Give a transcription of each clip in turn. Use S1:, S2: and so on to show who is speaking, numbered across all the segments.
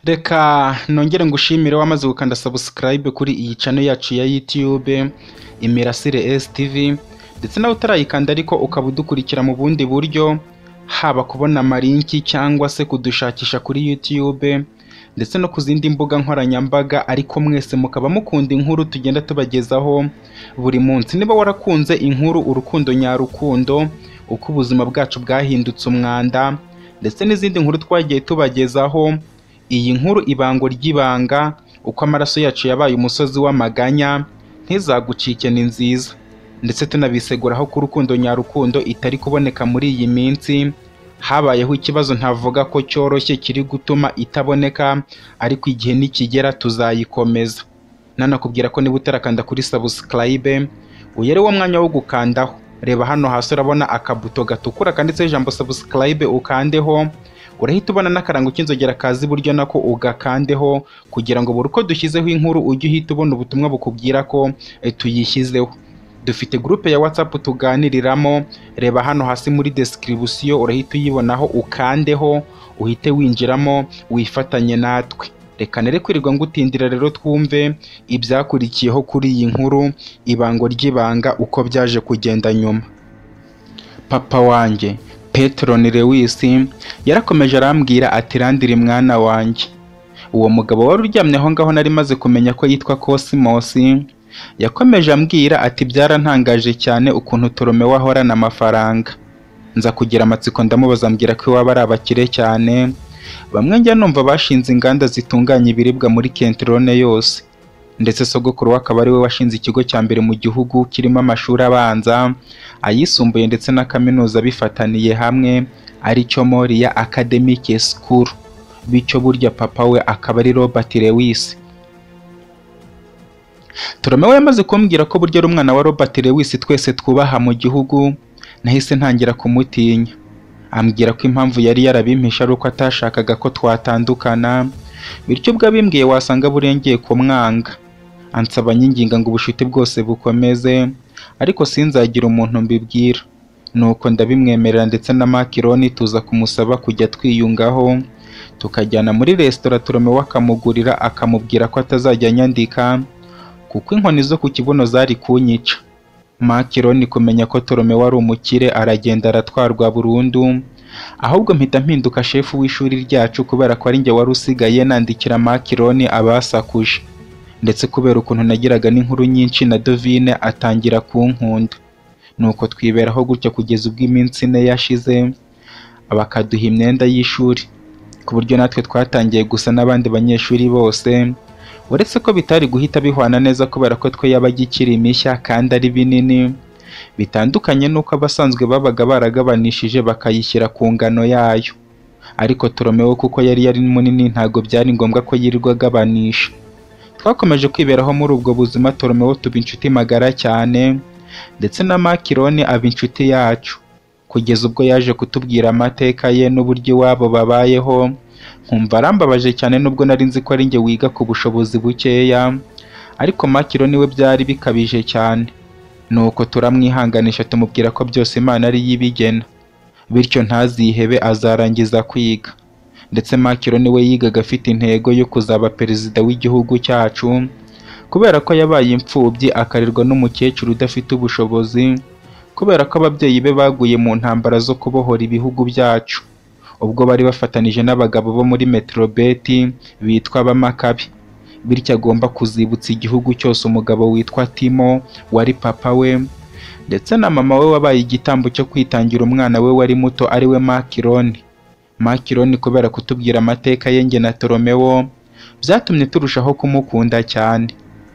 S1: Reka nongere ngushimire wamaze gukanda subscribe kuri iyi channel yacu ya YouTube Imirasire STV, ndetse nawe utarayikanda ariko ukaba udukurikira mu bundi buryo, haba kubona amalinki cyangwa se kudushakisha kuri YouTube ndetse no ku zindi mbuga nkoranyambaga, ariko mwese mukaba mukunda inkuru tugenda tubagezaho buri munsi. Niba warakunze inkuru urukundo nyarukundo, uko ubuzima bwacu bwahindutse umwanda, ndetse n'izindi nkuru twagiye tubagezaho, iyi nkuru ibango ry'ibanga, uko amaraso yacu yabaye umusozi w'amaganya, ntizagucike ni nziza. Ndetse tunabiseguraho ko urukundo nyarukundo itari kuboneka muri iyi minsi, habayeho ikibazo ntavuga ko cyoroshye kiri gutuma itaboneka, ariko igihe nikigera tuzayikomeza. Nanakubwira ko niba utarakanda kuri subscribe, uyu ari wo mwanya wo gukandaho. Reba hano hasi urabona akabuto gatukura kanditseho ijambo subscribe, ukandeho. Urahita ubona n'akarango k'inzogera kaza iburyo nako ugakandeho, kugira ngo buri uko dushyizeho inkuru ujye uhita ubona ubutumwa bukubwira ko tuyishyizeho. Dufite groupe ya WhatsApp tuganiriramo, reba hano hasi muri description urahita uyibonaho, ukandeho uhite winjiramo wifatanye natwe. Reka nere kwirirwa ngutindira rero twumve ibyakurikiyeho kuri iyi nkuru ibango ry'ibanga uko byaje kugenda nyuma. Papa wanjye Petron Lewis yarakomeje arambwira ati randiri mwana wanjye. Uwo mugabo wari uryamye aho ngaho nari maze kumenya ko yitwa Cosmos, yakomeje ambwira ati byarantangaje cyane ukuntu Torome ahorana amafaranga. Nza kugira amatsiko ndamubaza, ambwira ko iwabo ari abakire cyane, bamwe njya numva bashinze inganda zitunganya ibiribwa muri Kentrone yose, ndetse sogokuru we akaba ari we washinze ikigo cya mbere mu gihugu kirimo amashuri abanza, ayisumbuye ndetse na kaminuza bifataniye hamwe, aricyo Moria Academic School. Bityo burya papa we akaba ari Robert Lewis. Torome we yamaze kumbwira ko burya ari umwana wa Robert Lewis twese twubaha mu gihugu, nahise ntangira kumutinya. Ambwira ko impamvu yari yarabimpisha ari uko atashakaga ko twatandukana, bityo ubwo abimbwiye wasanga burengeye kumwanga. Ansaba nyinginga ngo ubushuti bwose bukomeze, ariko sinzagira umuntu mbibwira. Nuko ndabimwemerera, ndetse na Makironi tuza kumusaba kujya twiyungaho, tukajyana muri restaurant Torome we akamugurira, akamubwira ko atazajya nyandika kuko inkoni zo ku kibuno zari kunyica. Makironi kumenya ko Torome wari umukire aragenda aratwarwa burundu, ahubwo mpita mpinduka shefu w'ishuri ryacu kubera ko ari njye wari usigaye nandikira Makironi abasakuje. Ndetse kubera ukuntu nagiraga n'inkuru nyinshi na Dovine atangira kunkunda. Nuko twiberaho gutyo kugeza ubwo iminsi ine yashize, bakaduha imyenda y'ishuri, ku buryo natwe twatangiye gusa n'abandi banyeshuri bose, uretse ko bitari guhita bihwana neza kubera ko twe yabaga ikiri mishya kandi ari binini, bitandukanye n'uko abasanzwe babaga baragabanishije bakayishyira ku ngano yayo. Ariko Torome we kuko yari munini ntago byari ngombwa ko yirirwa agabanisha. Twakomeje kwiberaho muri ubwo buzima, Torome we tuba inshuti magara cyane, ndetse na Makironi aba inshuti yacu, kugeza ubwo yaje kutubwira amateka ye n'uburyo iwabo babayeho. Nkumva arambabaje cyane nubwo nari nzi ko ari njye wiga ku bushobozi bukeya, ariko Makironi we byari bikabije cyane. Nuko turamwihanganisha tumubwira ko byose Imana ari yibigena, bityo ntazihebe azarangiza kwiga. Ndetse Makironi we yigaga afite intego yo kuzaba perezida w'igihugu cyacu, kubera ko yabaye imfubyi akarerwa n'umukecuru udafite ubushobozi, kubera ko ababyeyi be baguye mu ntambara zo kubohora ibihugu byacu, ubwo bari bafatanije n'abagabo bo muri Metrobeti bitwa abamakabi. Bityo agomba kuzibutsa igihugu cyose umugabo witwa Timo wari papa we, ndetse na mama we wabaye igitambo cyo kwitangira umwana we wari muto ari we Makironi. Makironi kubera kutubwira amateka ye njye na Torome we, byatumye turushaho kumukunda cyane.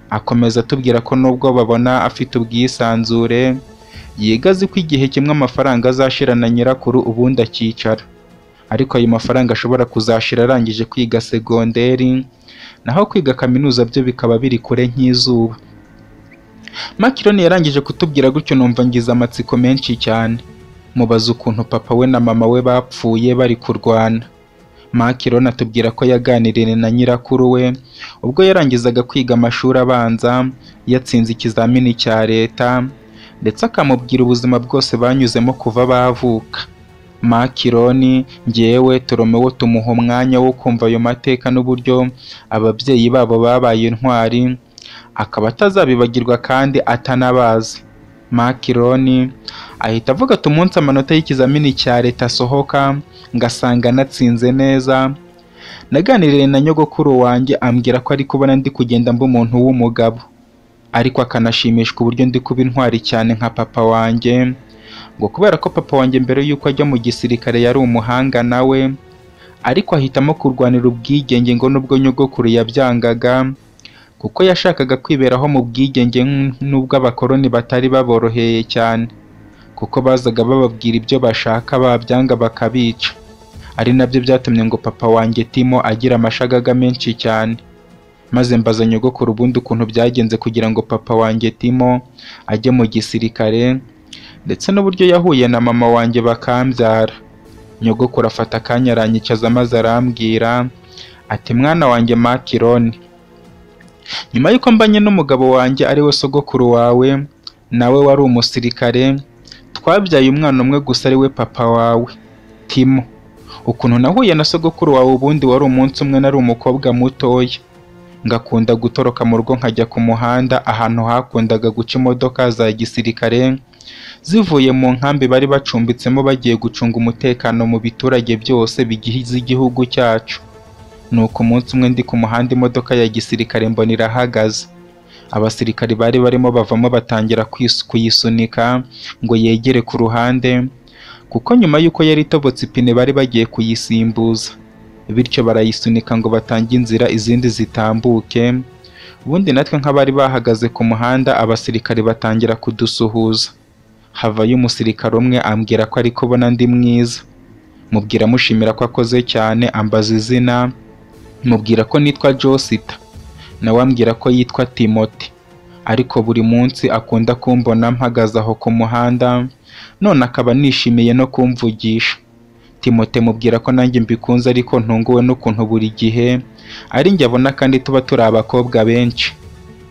S1: Akomeza atubwira ko nubwo babona afite ubwisanzure, yiga azi ko igihe kimwe amafaranga azashira na nyirakuru ubundi akicara, ariko ayo mafaranga ashobora kuzashira arangije kwiga segonderi, naho kwiga kaminuza byo bikaba biri kure nk'izuba. Makironi yarangije kutubwira gutyo numva ngize amatsiko menshi cyane, mubaza ukuntu papa we na mama we bapfuye bari kurwana. Makironi atubwira ko yaganiriye na nyirakuru we ubwo yarangizaga kwiga amashuri abanza, yatsinze ikizamini cya leta, ndetse akamubwira ubuzima bwose banyuzemo kuva bavuka. Makironi njyewe Toromewo tumuha umwanya wo kumva ayo mateka n'uburyo ababyeyi babo babaye intwari, akaba atazabibagirwa kandi atanabazi. Makironi ahita avuga ati umunsi amanota y'ikizamini cya leta asohoka ngasanga natsinze neza, naganiriye na nyogokuru wanjye ambwira ko ari kubona ndi kugenda mba umuntu w'umugabo, ariko akanashimishwa uburyo ndi kuba intwari cyane nka papa wanjye, ngo kubera ko papa wanjye mbere y'uko ajya mu gisirikare yari umuhanga nawe, ariko ahitamo kurwanira ubwigenge ngo nubwo nyogokuru yabyangaga, kuko yashakaga kwiberaho mu bwigenge nubwo abakoloni batari baboroheye cyane, kuko bazaga bababwira ibyo bashaka babyanga bakabica. Ari nabyo byatumye ngo papa wanjye Timo agira amashagaga menshi cyane. Maze mbaza nyogokuru ubundi ukuntu byagenze kugira ngo papa wanjye Timo ajye mu gisirikare, ndetse n'uburyo yahuye na mama wanjye bakambyara. Nyogokuru afata akanya aranyicaza maze arambwira ati mwana wanjye Makironi, nyuma y'uko mbanye n'umugabo wanjye ari we sogokuru wawe, nawe wari umusirikare, twabyaye umwana umwe gusa ari we papa wawe Timo. Ukuntu nahuye na sogokuru wawe ubundi wari umunsi umwe nari umukobwa mutoya, ngakunda gutoroka mu rugo nkajya ku muhanda ahantu hakundaga guca imodoka za gisirikare zivuye mu nkambi bari bacumbitsemo bagiye gucunga umutekano mu biturage byose bigize igihugu cyacu. Nuko umunsi umwe ndi ku muhanda imodoka ya gisirikare mbona irahagaze, abasirikari bari barimo bavamo batangira kuyisunika ngo yegere ku ruhande, kuko nyuma y'uko yari itobotse ipine bari bagiye kuyisimbuza, bityo barayisunika ngo batange inzira izindi zitambuke. Ubundi natwe nk'abari bahagaze ku muhanda abasirikari batangira kudusuhuza. Havayo umusirikare umwe ambwira ko ari kubona ndi mwiza, mubwira mushimira ko akoze cyane, ambaza izina, mubwira ko nitwa Josita, nawe ambwira ko yitwa Timote, ariko buri munsi akunda kumbona mpagaze aho ku muhanda, none akaba nishimiye no kumvugisha. Timote mubwira ko nanjye mbikunze ariko ntunguwe n'ukuntu buri gihe ari njye abona kandi tuba turi abakobwa benshi.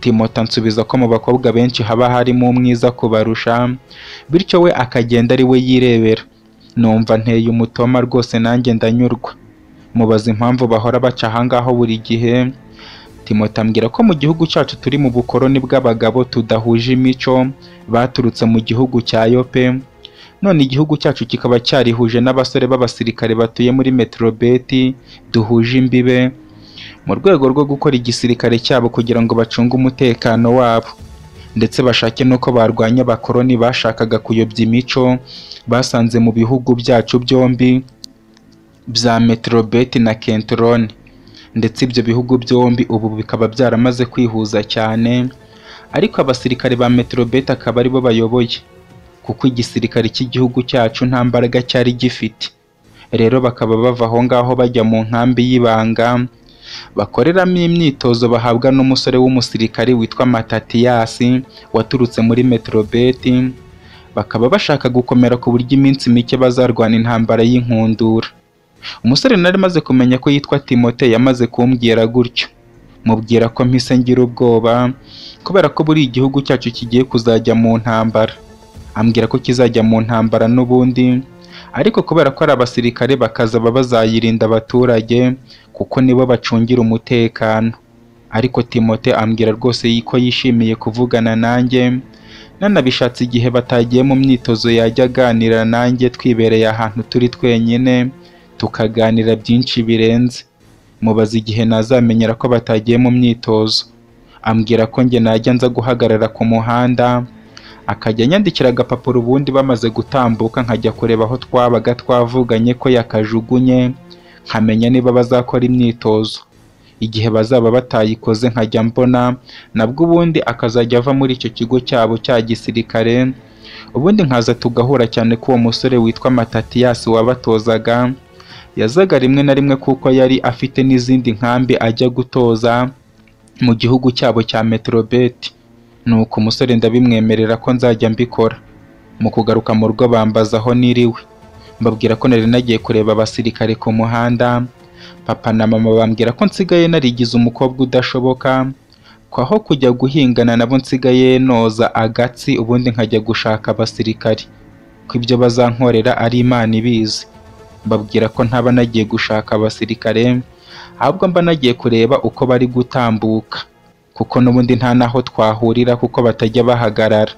S1: Timote ansubiza ko mu bakobwa benshi haba harimo umwiza kubarusha, bityo we akagenda ari we yirebera. Numva nteye umutoma rwose nanjye ndanyurwa. Mubaza impamvu bahora baca ahangaho buri gihe. Timote ambwira ko mu gihugu cyacu turi mu bukoloni bw'abagabo tudahuje imico, baturutse mu gihugu cya Yope, none igihugu cyacu kikaba cyarihuje n'abasore b'abasirikare batuye muri Metrobeti duhuje imbibe, mu rwego rwo gukora igisirikare cyabo kugira ngo bacunge umutekano wabo, ndetse bashake n'uko barwanya abakoloni bashakaga kuyobya imico basanze mu bihugu byacu byombi bya Metrobeti na Kentroni, ndetse ibyo bihugu byombi ubu bikaba byaramaze kwihuza cyane, ariko abasirikare ba Metrobeti akaba aribo bayoboye, kuko igisirikare cy'igihugu cyacu nta mbaraga cyari gifite. Rero bakaba bava aho ngaho bajya mu nkambi y'ibanga bakoreramo imyitozo bahabwa n'umusore w'umusirikare witwa Matatiyasi waturutse muri Metrobeti, bakaba bashaka gukomera ku buryo iminsi mike bazarwana intambara y'inkundura. Umusore nari maze kumenya ko yitwa Timote yamaze kumbwira gutyo, mubwira ko mpise ngira ubwoba kubera ko buri igihugu cyacu kigiye kuzajya mu ntambara. Ambwira ko kizajya mu ntambara n'ubundi, ariko kubera ko ari abasirikare bakazaba bazayirinda abaturage kuko nibo bacungira umutekano. Ariko Timote ambwira rwose ko yishimiye kuvugana nanjye, nanabishatse igihe batagiye mu myitozo yajya aganira nanjye twibereye ahantu turi twenyine tukaganira byinshi birenze. Mubaza igihe nazamenyera ko batagiye mu myitozo, ambwira ko njye najya nza guhagarara ku muhanda akajya anyandikira agapapuro, ubundi bamaze gutambuka nkajya kureba aho twabaga twavuganye ko yakajugunye, nkamenya niba bazakora imyitozo. Igihe bazaba batayikoze nkajya mbona nabwo ubundi akazajya ava muri icyo kigo cyabo cya gisirikare, ubundi nkaza tugahura cyane ko uwo musore witwa Matatiyasi wabatozaga yazaga rimwe na rimwe kuko yari afite n'izindi nkambi ajya gutoza mu gihugu cyabo cya Metrobeti. Nuko umusore ndabimwemerera ko nzajya mbikora. Mu kugaruka mu rugo bambaza aho niriwe, mbabwira ko nari nagiye kureba abasirikare ku muhanda. Papa na mama bambwira ko nsigaye narigize umukobwa udashoboka, ko aho kujya guhingana nabo nsigaye noza agatsi ubundi nkajya gushaka abasirikare, ko ibyo bazankorera ari Imana ibizi. Mbabwira ko ntaba nagiye gushaka abasirikare, ahubwo mba nagiye kureba uko bari gutambuka, kuko n'ubundi nta naho twahurira kuko batajya bahagarara.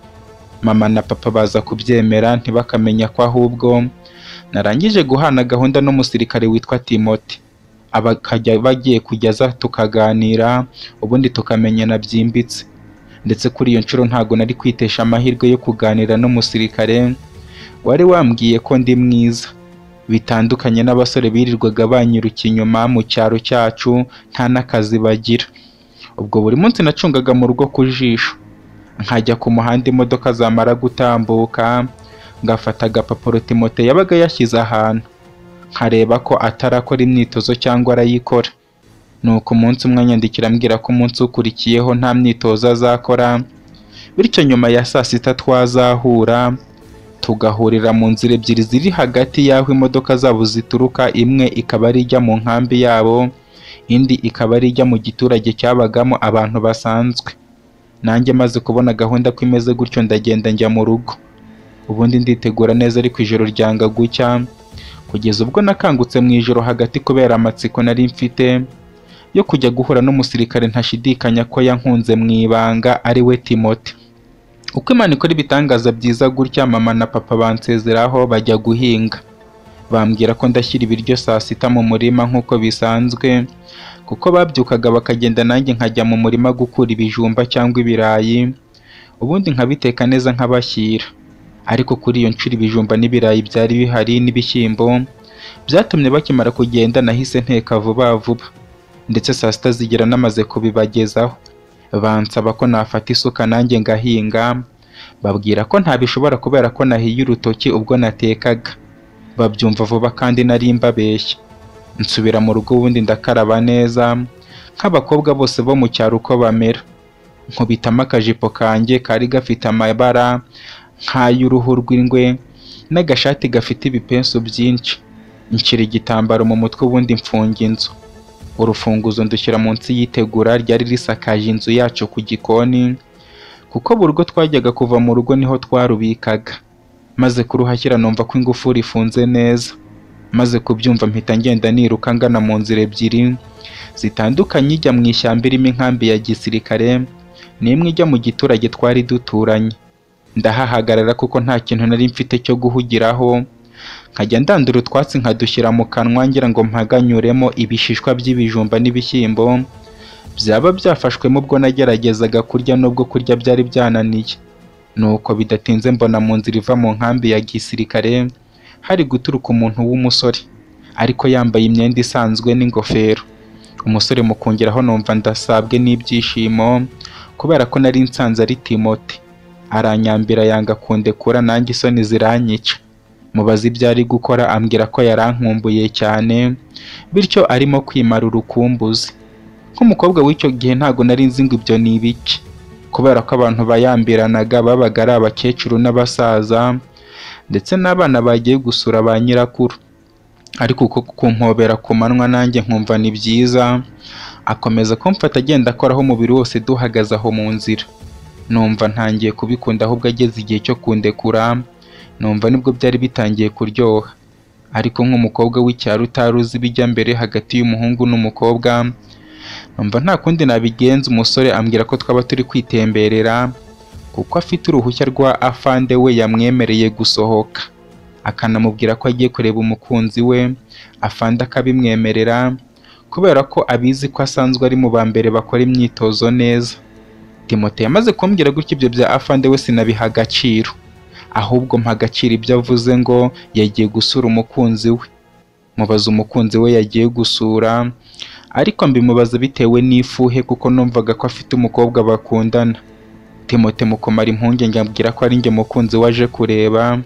S1: Mama na papa baza kubyemera ntibakamenya ko ahubwo narangije guhana gahunda n'umusirikare witwa Timote, abakajya bagiye kujyaza tukaganira ubundi tukamenyana byimbitse. Ndetse kuri iyo nshuro ntago nari kwitesha amahirwe yo kuganira n'umusirikare wari wambwiye ko ndi mwiza, bitandukanye n'abasore birirwaga banyiruka inyuma mu cyaro cyacu nta n'akazi bagira. Ubwo buri munsi nacungaga mu rugo ku jisho, nkajya ku muhanda imodoka zamara gutambuka ngafata agapapuro Timote yabaga yashyize ahantu, nkareba ko atarakora imyitozo cyangwa arayikora. Nuko umunsi umwe anyandikira ambwira ko umunsi ukurikiyeho nta myitozo azakora, bityo nyuma ya saa sita twazahura tugahurira mu nzira ebyiri ziri hagati y'aho imodoka zabo zituruka, imwe ikaba ari ijya mu nkambi yabo, indi ikaba ari ijya mu giturage cyabagamo abantu basanzwe. Nanjye maze kubona gahunda ko imeze gutyo ndagenda njya mu rugo, ubundi nditegura neza, ariko ijoro ryanga gucya kugeza ubwo nakangutse mu ijoro hagati kubera amatsiko nari mfite yo kujya guhura n'umusirikare ntashidikanya ko yankunze mu ibanga ari we Timote. Uko Imana ikora ibitangaza byiza gutya, mama na papa bansezeraho bajya guhinga. Bambwira ko ndashyira ibiryo saa sita mu murima nk'uko bisanzwe, kuko babyukaga bakagenda nanjye nkajya mu murima gukura ibijumba cyangwa ibirayi, ubundi nkabiteka neza nkabashyira. Ariko kuri iyo nshuro ibijumba n'ibirayi byari bihari n'ibishyimbo, byatumye bakimara kugenda nahise nteka vuba vuba, ndetse saa sita zigera namaze kubibagezaho. Bansaba ko nafata isuka nanjye ngahinga, babwira ko ntabishobora kubera ko nahiye urutoki ubwo natekaga. Babyumva vuba kandi nari mbabeshya. Nsubira mu rugo ubundi ndakaraba neza nk'abakobwa bose bo mu cyaro uko bamera, nkubitamo akajipo kanjye kari gafite amabara nk'ay'uruhu rw'ingwe n'agashati gafite ibipensu byinshi, nshyira igitambaro mu mutwe ubundi mfunga inzu. Urufunguzo ndushyira munsi y'itegura ryari risakaje inzu yacu ku gikoni, kuko buri rugo twajyaga kuva mu rugo niho twarubikaga. Maze kuruhashyira numva ko ingufuri ifunze neza, maze kubyumva mpita ngenda niruka ngana mu nzira ebyiri zitandukanye, ijya mu ishyamba irimo inkambi ya gisirikare n'imwe ijya mu giturage twari duturanye. Ndahahagarara kuko nta kintu nari mfite cyo guhugiraho, nkajya ndandura utwatsi nkadushyira mu kanwa ngira ngo mpaganyuremo ibishishwa by'ibijumba n'ibishyimbo byaba byafashwemo ubwo nageragezaga kurya, nubwo kurya byari byananiye. Nuko bidatinze mbona mu nzira iva mu nkambi ya gisirikare hari guturuka umuntu w'umusore, ariko yambaye imyenda isanzwe n'ingofero. Umusore mukungeraho numva ndasabwe n'ibyishimo kubera ko nari nsanze ari Timote. Aranyambira yanga kundekura, nanjye isoni ziranyica. Mubaza ibyo ari gukora, ambwira ko yarankumbuye cyane, bityo arimo kwimara urukumbuzi. Nk'umukobwa w'icyo gihe ntago nari nzi ngo ibyo ni ibiki, kubera ko abantu bayambiranaga babaga ari abakecuru n'abasaza ndetse n'abana bagiye gusura ba nyirakuru. Ariko uko kumpobera ku manwa nanjye nkumva ni byiza, akomeza kumfata agenda akoraho umubiri wose duhagaze aho mu nzira. Numva ntangiye kubikunda, ahubwo ageze igihe cyo kundekura numva nibwo byari bitangiye kuryoha. Ariko nk'umukobwa w'icyaro utari uzi ibijya mbere hagati y'umuhungu n'umukobwa, numva nta kundi nabigenza. Umusore ambwira ko twaba turi kwitemberera kuko afite uruhushya rwa afande we yamwemereye gusohoka, akanamubwira ko agiye kureba umukunzi we. Afande akabimwemerera kubera ko abizi ko asanzwe ari mu ba mbere bakora imyitozo neza. Timote yamaze kumbwira gutya ibyo bya afande we sinabiha agaciro, ahubwo mpa agaciro ibyo avuze ngo yagiye gusura umukunzi we. Mubaza umukunzi we yagiye gusura, ariko mbimubaza bitewe n'ifuhe kuko numvaga ko afite umukobwa bakundana. Timote mu kumara impungenge ambwira ko ari njye mukunzi waje kureba,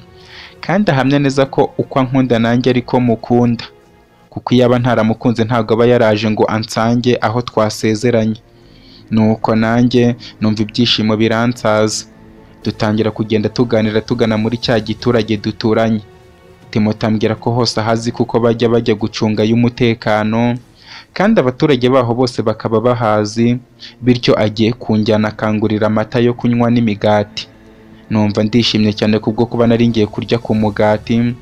S1: kandi ahamya neza ko uko ankunda nanjye ariko mukunda, kuko iyo aba ntaramukunze ntabwo aba yaraje ngo ansange aho twasezeranye. Nuko nanjye numva ibyishimo biransaza, dutangira kugenda tuganira tugana muri cya giturage duturanye. Timote ambwira ko hose ahazi kuko bajya gucungayo umutekano, kandi abaturage baho bose bakaba bahazi, bityo agiye kunjyana akangurira amata yo kunywa n'imigati. numva ndishimye cyane kubwo kuba nari ngiye kurya ku mugati,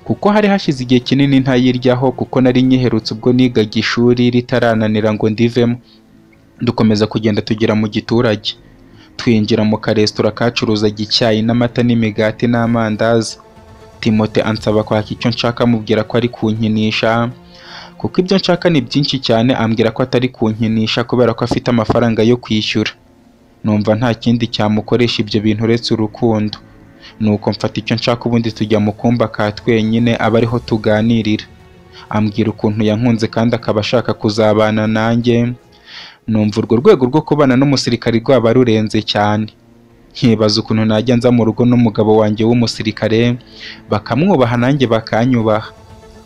S1: kuko hari hashize igihe kinini ntayiryaho, kuko nari nyiherutse ubwo nigaga ishuri ritarananira ngo ndivemo. Dukomeza kugenda tugera mu giturage, twinjira mu karesitora kacuruzaga icyayi n'amata n'imigati n'amandazi. Timote ansaba kwaka icyo nshaka, mubwira ko ari kunkinisha, kuko ibyo nshaka ni byinshi cyane. Ambwira ko atari kunkinisha kubera ko afite amafaranga yo kwishyura. Numva nta kindi cyamukoresha ibyo bintu uretse urukundo, nuko mfata icyo nshaka ubundi tujya mu kumba ka twenyine aba ariho tuganirira. Ambwira ukuntu yankunze kandi akaba ashaka kuzabana nanjye. Numva urwo rwego rwo kubana n'umusirikare rwaba rurenze cyane, nkibaza ukuntu najya nza mu rugo n'umugabo wanjye w'umusirikare bakamwubaha nanjye bakanyubaha,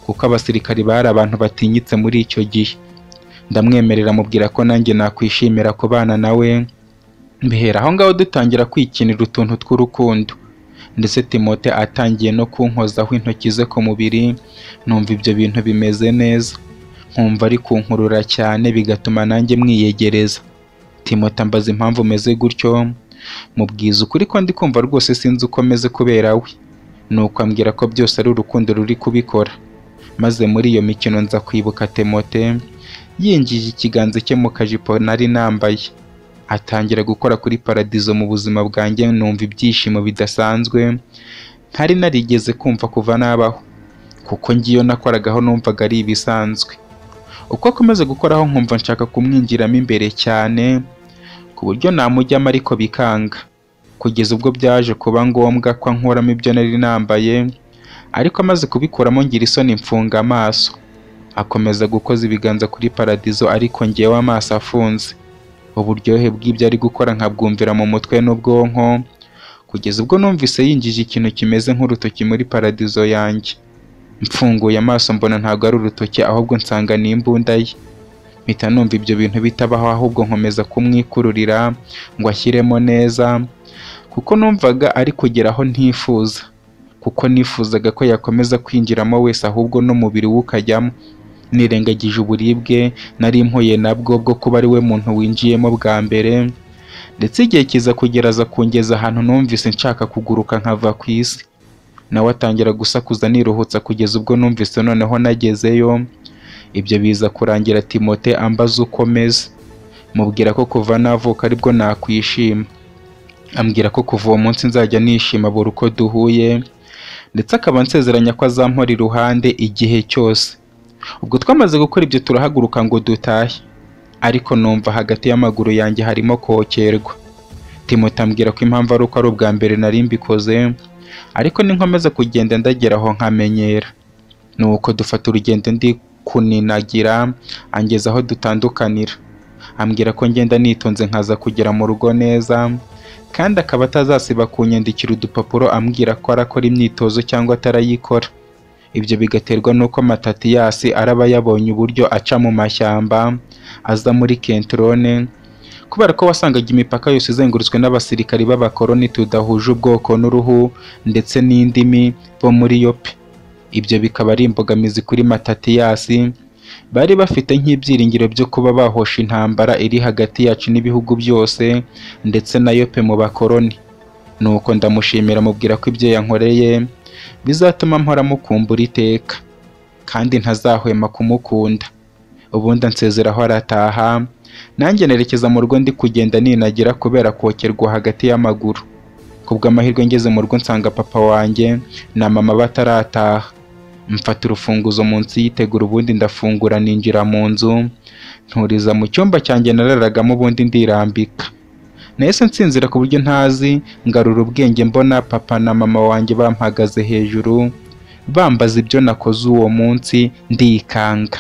S1: kuko abasirikari bari abantu batinyitse muri icyo gihe. Ndamwemerera mubwira ko nanjye nakwishimira kubana nawe. Mbihera aho ngaho dutangira kwikinira utuntu tw'urukundo, ndetse Timote atangiye no kunkozaho intoki ze ku mubiri. Numva ibyo bintu bimeze neza, nkumva ari kunkurura cyane, bigatuma nanjye mwiyegereza. Timote ambaza impamvu meze gutyo, mubwiza ukuri ko ndi kumva rwose sinzi uko meze kubera we. Nuko ambwira ko byose ari urukundo ruri kubikora. Maze muri iyo mikino nza kwibuka Timote yinjije ikiganza cye mu kajipo nari nambaye, atangira gukora kuri paradizo mu buzima bwanjye. Numva ibyishimo bidasanzwe ntari narigeze kumva kuva nabaho, kuko ngiyo nakoragaho numvaga ari ibisanzwe. Uko akomeza gukoraho nkumva nshaka kumwinjiramo imbere cyane, ku buryo namujyamo ariko bikanga, kugeza ubwo byaje kuba ngombwa ko ankuramo ibyo nari nambaye. Ariko amaze kubikuramo ngira isoni, mfunga amaso. Akomeza gukoza ibiganza kuri paradizo, ariko ngewe amaso afunze. Uburyohe bw'ibyo ari gukora nkabwumvira mu mutwe n'ubwonko, kugeza ubwo numvise yinjije ikintu kimeze nk'urutoki muri paradizo yanjye. Mfunguye amaso mbona ntabwo ari urutoki, ahubwo nsanga ni imbunda ye. Mpita numva ibyo bintu bitabaho, ahubwo nkomeza kumwikururira ngo ashyiremo neza, kuko numvaga ari kugera aho ntifuza, kuko nifuzaga ko yakomeza kwinjiramo wese, ahubwo n'umubiri we ukajyamo. Nirengagije uburibwe nari mpuye nabwo bwo kuba ari we muntu winjiyemo bwa mbere, ndetse igihe kiza kugeraza kungeza ahantu numvise nshaka kuguruka nkava ku isi. Nawe atangira gusakuza niruhutsa, kugeza ubwo numvise noneho nagezeyo. Ibyo biza kurangira Timote ambaza uko meze, mubwira ko kuva navuka aribwo nakwishima. Ambwira ko kuva uwo munsi nzajya nishima buri uko duhuye, ndetse akaba ansezeranya ko azampora iruhande igihe cyose. Ubwo twamaze gukora ibyo turahaguruka ngo dutahe, ariko numva hagati y'amaguru yanjye harimo kokerwa. Timote ambwira ko impamvu ari uko ari ubwa mbere nari mbikoze, ariko ninkomeza kugenda ndageraho nkamenyera. Nuko dufata urugendo ndi kuninagira, angeza aho dutandukanira. Ambwira ko ngenda nitonze nkaza kugera mu rugo neza, kandi akaba atazasiba kunyandikira udupapuro ambwira ko arakora imyitozo cyangwa atarayikora. Ibyo bigaterwa nuko Matatiyasi araba yabonye uburyo aca mu mashyamba aza muri Kentrone, kubera ko wasangaga imipaka yose izengurutswe n'abasirikari b'abakoloni tudahuje ubwoko n'uruhu ndetse n'indimi bo muri Yope. Ibyo bikaba ari imbogamizi kuri Matatiyasi. Bari bafite nk'ibyiringiro byo kuba bahosha intambara iri hagati yacu n'ibihugu byose ndetse na Yope mu bakoloni. Nuko ndamushimira, mubwira ko ibyo yankoreye bizatuma mpora mukumbura iteka, kandi ntazahwema kumukunda. Ubundi ansezeraho arataha, nanjye nerekeza mu rugo ndi kugenda ninagira kubera kokerwa hagati y'amaguru. Kubw'amahirwe ngeze mu rugo nsanga papa wanjye na mama batarataha. Mfata urufunguzo munsi yitegura, ubundi ndafungura ninjira mu nzu, nturiza mu cyumba cyanjye nararagamo, ubundi ndirambika. Nahise nsinzira ku buryo ntazi, ngarura ubwenge mbona papa na mama wanjye bampagaze hejuru bambaza ibyo nakoze uwo munsi. Ndikanga,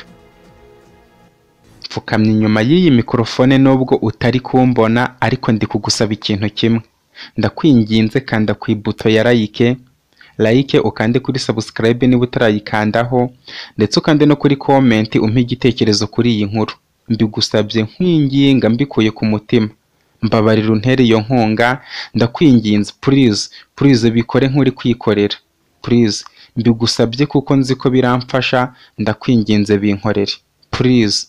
S1: mfukamye inyuma y'iyi mikrofone nubwo utari kumbona, ariko ndi kugusaba ikintu kimwe. Ndakwinginze kanda ku ibuto ya like, ukande kuri subscribe niba utarayikandaho, ndetse ukande no kuri comment umpe igitekerezo kuri iyi nkuru. Mbigusabye nkwinginga mbikuye ku mutima. Mbabarira untere iyo nkunga, ndakwinginze please bikore nk'uri kwikorera. Please mbigusabye kuko nzi ko biramfasha, ndakwinginze binkorere. Please.